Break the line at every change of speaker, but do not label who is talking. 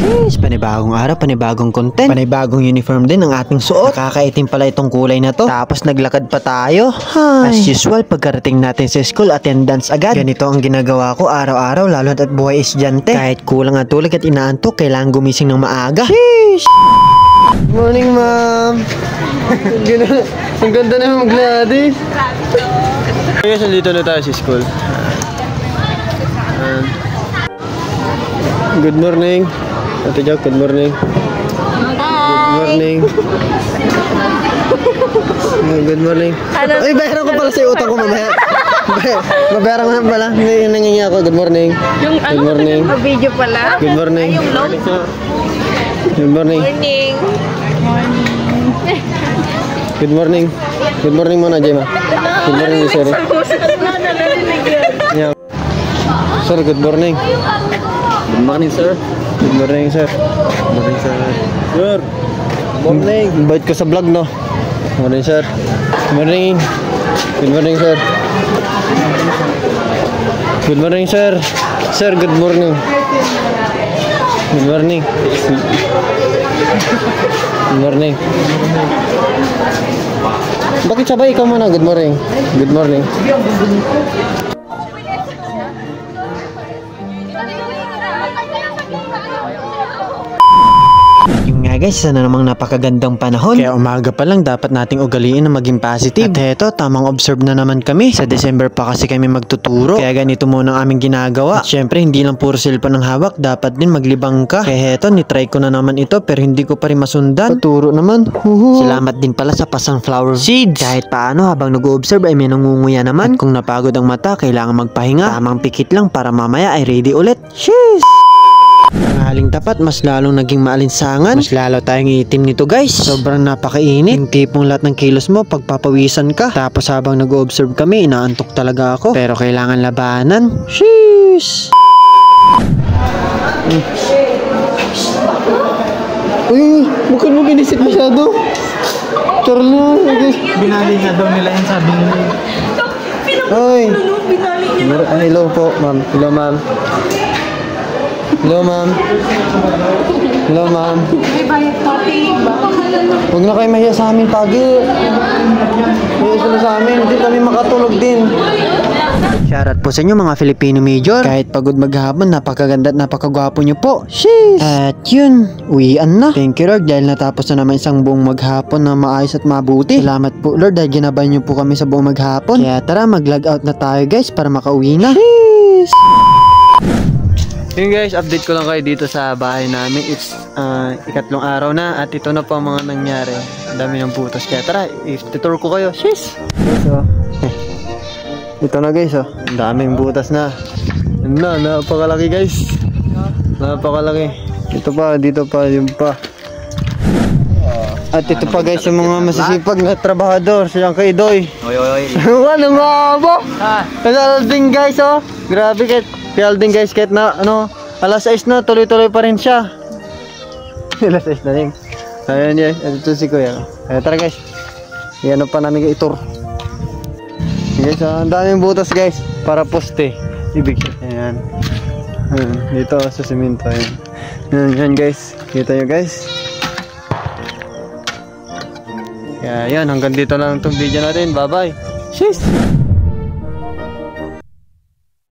Sheesh, panibagong araw, panibagong content, panibagong uniform din ang ating suot. Nakakaitim pala itong kulay na to. Tapos naglakad pa tayo. As usual, pagkarating natin sa school, attendance agad. Ganito ang ginagawa ko araw-araw, lalo at buhay estudyante. Kahit kulang ang tulog at inaantok, kailangan gumising ng maaga. Sheesh! Good morning, ma'am. Ang ganda na mag-ladi. Guys, nandito na tayo sa school. Good morning. Ate Jack, good morning. Good morning. Good morning. Ay, bayaran ko pala sa utang ko mamaya. Babayaran ko na pala. Nangingi ako. Good morning.
Yung
good morning.
Video pala.
Good morning.
Ay, yung log.
Good morning.
Morning.
Good morning. Good morning muna, Jema. Good morning, sir. Yeah. Sir, good morning. Good morning, sir. Good morning, sir. Good morning, sir. Sir. Good morning. Invite ko sa vlog, no? Good morning, sir. Good morning. Good morning, sir. Good morning, sir. Sir, good morning. Good morning. Good morning. Bakit sabay ikaw muna? Good morning. Good morning. Yung nga guys, isa na namang napakagandang panahon. Kaya umaga pa lang dapat nating ugaliin na maging positive. At heto, tamang observe na naman kami. Sa December pa kasi kami magtuturo. Kaya ganito muna ang aming ginagawa. At syempre, hindi lang puro cellphone ang hawak. Dapat din maglibang ka. Kaya heto, nitry ko na naman ito pero hindi ko pa rin masundan. Paturo naman. Salamat din pala sa pasang flower seeds. Kahit paano, habang nag-observe ay may nangunguya naman. At kung napagod ang mata, kailangan magpahinga. Tamang pikit lang para mamaya ay ready ulit. Sheesh! Haling tapat, mas lalong naging maalinsangan. Mas lalo tayong itim nito guys. Sobrang napakainit. Yung tipong lahat ng kilos mo pagpapawisan ka. Tapos habang nag-observe kami, inaantok talaga ako. Pero kailangan labanan. Sheesh! Uy, bukod mo binisit masyado. Charlo. Binali na daw nila yung sabi nila. Uy. Hello po, ma'am. Hello, ma'am. Hello, ma'am. Hello, ma'am. Huwag na kayo mahiya sa amin, Pagi. Mahiya sila sa amin. Hindi kami makatulog din. Shoutout po sa inyo mga Filipino major. Kahit pagod maghapon, napakaganda at napakagwapo nyo po. Sheesh! At yun, uwian na. Thank you Lord dahil natapos na naman isang buong maghapon na maayos at mabuti. Salamat po Lord dahil ginabay nyo po kami sa buong maghapon. Kaya tara, mag-log out na tayo guys para makauwi na. Sheesh! Yun guys, update ko lang kayo dito sa bahay namin. It's ikatlong araw na at ito na po ang mga nangyari. Ang dami ng butas. Kaya tara, i-tour ko kayo. Sheesh! So, ito na guys, oh. Ang daming butas na. Napakalaki guys. Napakalaki. Ito pa, dito pa, yun pa. At ito pa guys, yung mga masisipag na trabahador. Siyang kay Doy. Oy. Ano nga ba? Kasal din guys, oh. Grabe guys. Kaya din guys, kahit na alas 6 na, tuloy-tuloy pa rin siya. Alas 6 na rin. Ayan guys, ito si Kuya. Tara guys, yan pa namin itur. Guys, ang daming butas guys, para poste. Ibig sabihin, dito sa simento. Yan guys, kita nyo guys. Kaya yan, hanggang dito lang itong video natin. Bye bye. Cheers!